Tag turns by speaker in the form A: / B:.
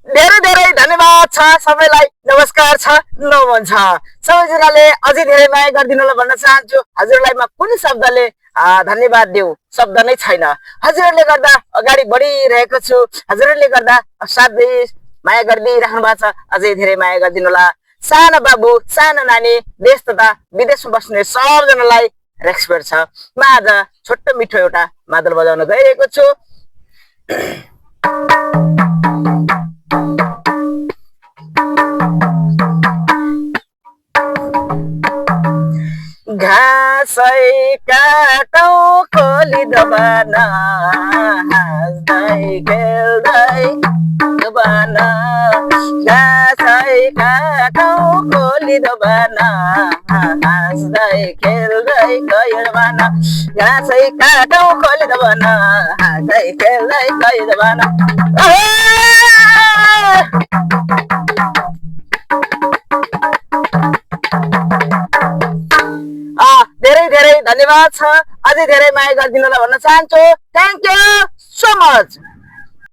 A: धेरै धेरै धन्यवाद छ सबैलाई। नमस्कार छ, नमन छ। सबैजनाले अझै धेरै माया गरिदिनु होला भन्न चाहन्छु। हजुरलाई म कुनै शब्दले धन्यवाद देऊ शब्द नै छैन। हजुरहरूले गर्दा अगाडि बढिरहेको छु। हजुरहरूले गर्दा साथ दिई माया गरिदिइराख्नु भएको छ। अझै धेरै माया गरिदिनु होला। सानो बाबु सानो नानी देश तथा विदेशमा बस्ने सबजनालाई रेस्पेक्ट छ। म आज छोटो मिठो एउटा मादल बजाउन गइरहेको छु। घाँसै काटौँ खोली दबाना हाँस्दै खेल्दै दबाना घाँसै काटौँ खोली दबाना हाँस्दै खेल्दै गयो दबाना घाँसै काटौँ खोली दबाना हाँस्दै खेल्दै गयो दबाना। धेरै धेरै धन्यवाद छ। अझै धेरै माया गरिदिनु होला भन्न चाहन्छु। Thank you so much.